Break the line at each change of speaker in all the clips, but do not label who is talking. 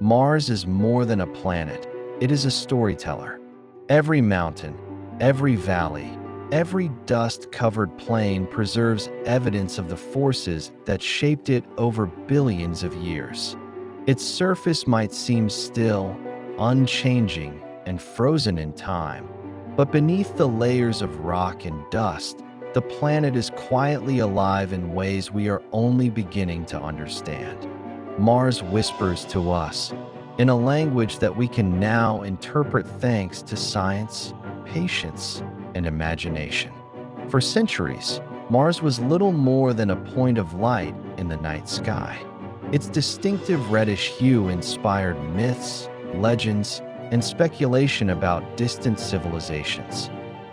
Mars is more than a planet. It is a storyteller. Every mountain, every valley, every dust-covered plain preserves evidence of the forces that shaped it over billions of years. Its surface might seem still, unchanging, and frozen in time, but beneath the layers of rock and dust, the planet is quietly alive in ways we are only beginning to understand. Mars whispers to us in a language that we can now interpret thanks to science, patience, and imagination. For centuries, Mars was little more than a point of light in the night sky. Its distinctive reddish hue inspired myths, legends, and speculation about distant civilizations.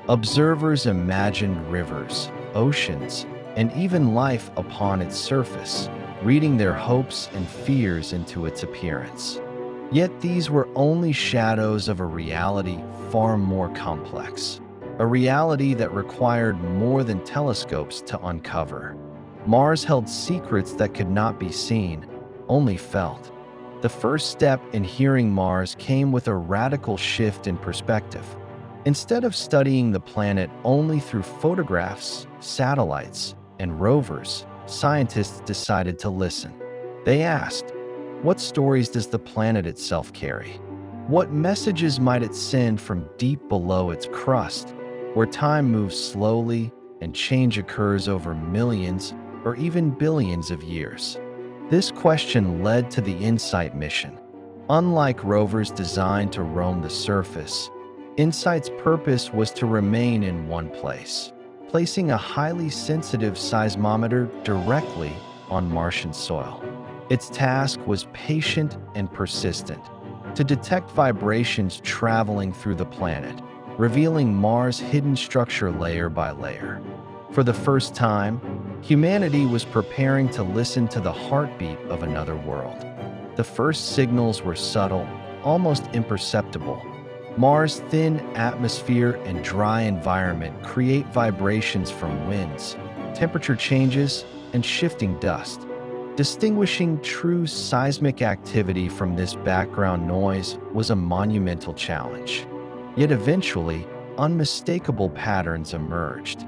Observers imagined rivers, oceans, and even life upon its surface, reading their hopes and fears into its appearance. Yet these were only shadows of a reality far more complex, a reality that required more than telescopes to uncover. Mars held secrets that could not be seen, only felt. The first step in hearing Mars came with a radical shift in perspective. Instead of studying the planet only through photographs, satellites, and rovers, scientists decided to listen. They asked, what stories does the planet itself carry? What messages might it send from deep below its crust, where time moves slowly and change occurs over millions or even billions of years? This question led to the InSight mission. Unlike rovers designed to roam the surface, InSight's purpose was to remain in one place, placing a highly sensitive seismometer directly on Martian soil. Its task was patient and persistent, to detect vibrations traveling through the planet, revealing Mars' hidden structure layer by layer. For the first time, humanity was preparing to listen to the heartbeat of another world. The first signals were subtle, almost imperceptible. Mars' thin atmosphere and dry environment create vibrations from winds, temperature changes, and shifting dust. Distinguishing true seismic activity from this background noise was a monumental challenge. Yet eventually, unmistakable patterns emerged.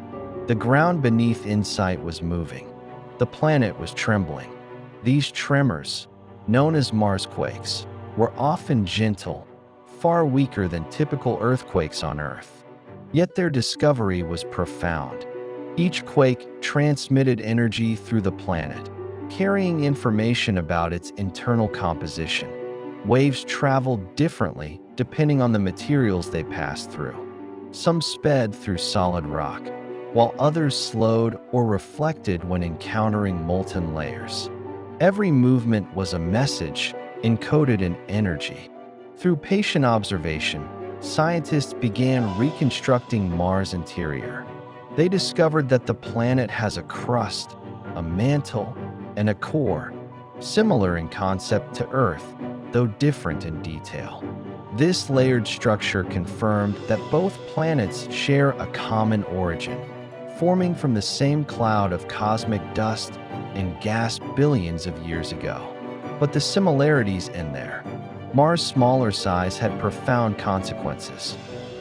The ground beneath InSight was moving. The planet was trembling. These tremors, known as Marsquakes, were often gentle, far weaker than typical earthquakes on Earth. Yet their discovery was profound. Each quake transmitted energy through the planet, carrying information about its internal composition. Waves traveled differently depending on the materials they passed through. Some sped through solid rock, while others slowed or reflected when encountering molten layers. Every movement was a message encoded in energy. Through patient observation, scientists began reconstructing Mars' interior. They discovered that the planet has a crust, a mantle, and a core, similar in concept to Earth, though different in detail. This layered structure confirmed that both planets share a common origin, forming from the same cloud of cosmic dust and gas billions of years ago. But the similarities end there. Mars' smaller size had profound consequences.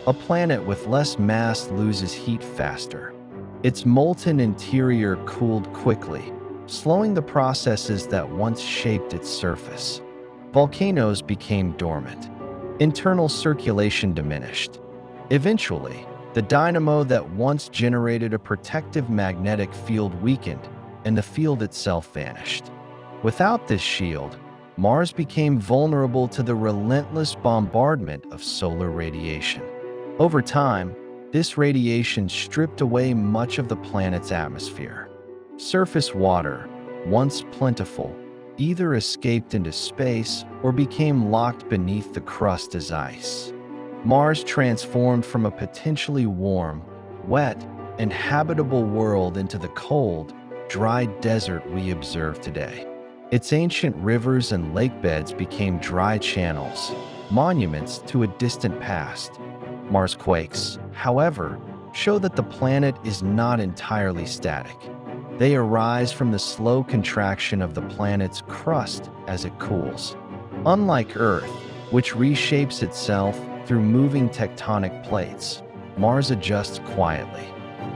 A planet with less mass loses heat faster. Its molten interior cooled quickly, slowing the processes that once shaped its surface. Volcanoes became dormant. Internal circulation diminished. Eventually, the dynamo that once generated a protective magnetic field weakened, and the field itself vanished. Without this shield, Mars became vulnerable to the relentless bombardment of solar radiation. Over time, this radiation stripped away much of the planet's atmosphere. Surface water, once plentiful, either escaped into space or became locked beneath the crust as ice. Mars transformed from a potentially warm, wet, and habitable world into the cold, dry desert we observe today. Its ancient rivers and lakebeds became dry channels, monuments to a distant past. Marsquakes, however, show that the planet is not entirely static. They arise from the slow contraction of the planet's crust as it cools. Unlike Earth, which reshapes itself through moving tectonic plates, Mars adjusts quietly.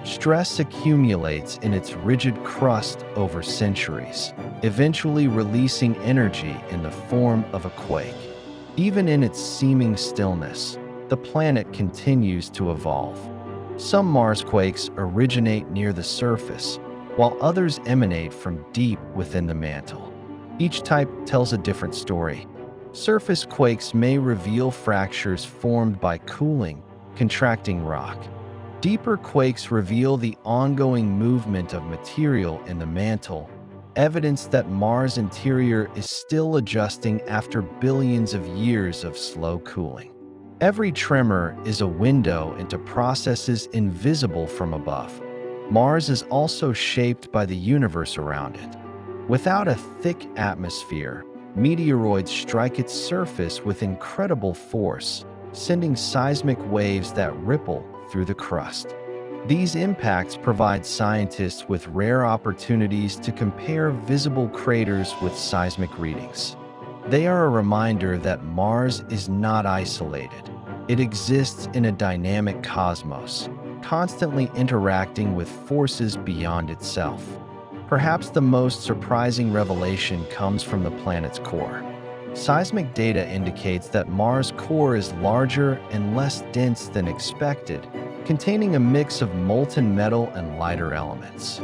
Stress accumulates in its rigid crust over centuries, eventually releasing energy in the form of a quake. Even in its seeming stillness, the planet continues to evolve. Some Marsquakes originate near the surface, while others emanate from deep within the mantle. Each type tells a different story. Surface quakes may reveal fractures formed by cooling, contracting rock. Deeper quakes reveal the ongoing movement of material in the mantle, evidence that Mars' interior is still adjusting after billions of years of slow cooling. Every tremor is a window into processes invisible from above. Mars is also shaped by the universe around it. Without a thick atmosphere, meteoroids strike its surface with incredible force, sending seismic waves that ripple through the crust. These impacts provide scientists with rare opportunities to compare visible craters with seismic readings. They are a reminder that Mars is not isolated. It exists in a dynamic cosmos, constantly interacting with forces beyond itself. Perhaps the most surprising revelation comes from the planet's core. Seismic data indicates that Mars' core is larger and less dense than expected, containing a mix of molten metal and lighter elements.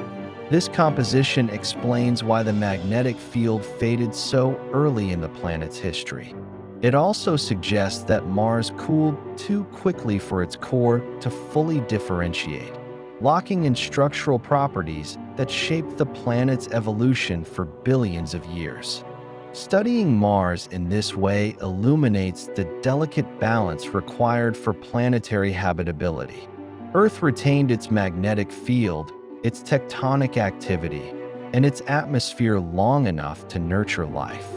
This composition explains why the magnetic field faded so early in the planet's history. It also suggests that Mars cooled too quickly for its core to fully differentiate, locking in structural properties that shaped the planet's evolution for billions of years. Studying Mars in this way illuminates the delicate balance required for planetary habitability. Earth retained its magnetic field, its tectonic activity, and its atmosphere long enough to nurture life.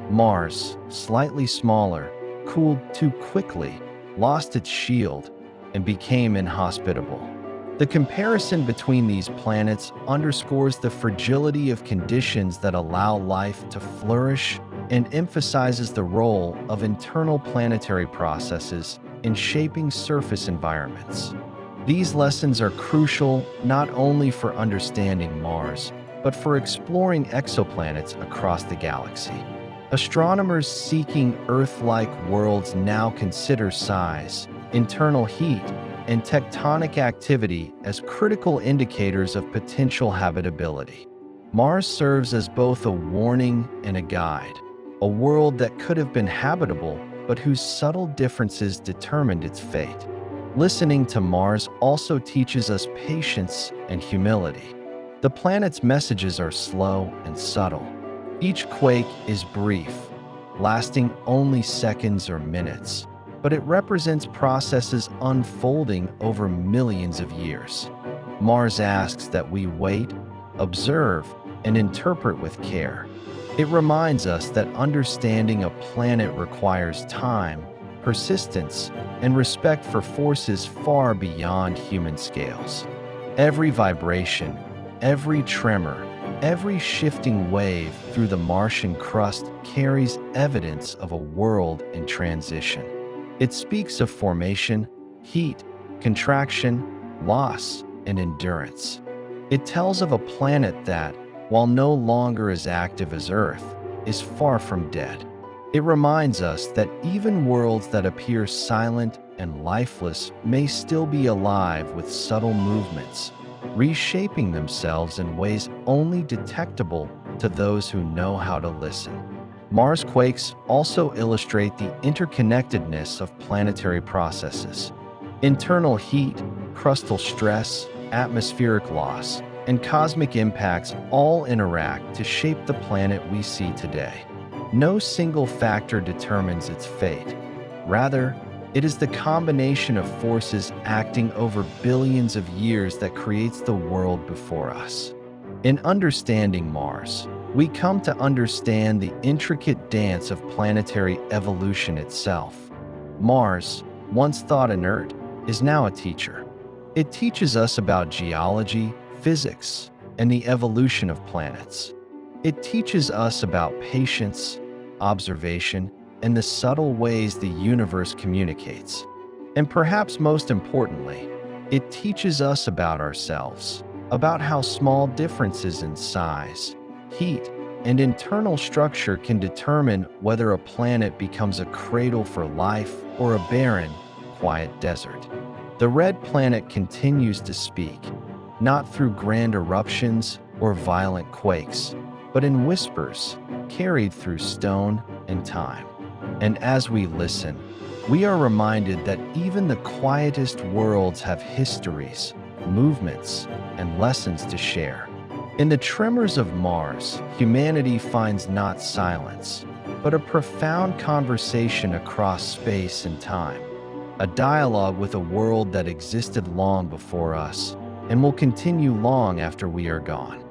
Mars, slightly smaller, cooled too quickly, lost its shield, and became inhospitable. The comparison between these planets underscores the fragility of conditions that allow life to flourish and emphasizes the role of internal planetary processes in shaping surface environments. These lessons are crucial not only for understanding Mars, but for exploring exoplanets across the galaxy. Astronomers seeking Earth-like worlds now consider size, internal heat, and tectonic activity as critical indicators of potential habitability. Mars serves as both a warning and a guide, a world that could have been habitable but whose subtle differences determined its fate. Listening to Mars also teaches us patience and humility. The planet's messages are slow and subtle. Each quake is brief, lasting only seconds or minutes, but it represents processes unfolding over millions of years. Mars asks that we wait, observe, and interpret with care. It reminds us that understanding a planet requires time, persistence, and respect for forces far beyond human scales. Every vibration, every tremor, every shifting wave through the Martian crust carries evidence of a world in transition. It speaks of formation, heat, contraction, loss, and endurance. It tells of a planet that, while no longer as active as Earth, is far from dead. It reminds us that even worlds that appear silent and lifeless may still be alive with subtle movements, reshaping themselves in ways only detectable to those who know how to listen. Marsquakes also illustrate the interconnectedness of planetary processes. Internal heat, crustal stress, atmospheric loss, and cosmic impacts all interact to shape the planet we see today. No single factor determines its fate. Rather, it is the combination of forces acting over billions of years that creates the world before us. In understanding Mars, we come to understand the intricate dance of planetary evolution itself. Mars, once thought inert, is now a teacher. It teaches us about geology, physics, and the evolution of planets. It teaches us about patience, observation, and the subtle ways the universe communicates. And perhaps most importantly, it teaches us about ourselves, about how small differences in size, heat, and internal structure can determine whether a planet becomes a cradle for life or a barren, quiet desert. The red planet continues to speak, not through grand eruptions or violent quakes, but in whispers carried through stone and time. And as we listen, we are reminded that even the quietest worlds have histories, movements, and lessons to share. In the tremors of Mars, humanity finds not silence, but a profound conversation across space and time, a dialogue with a world that existed long before us and will continue long after we are gone.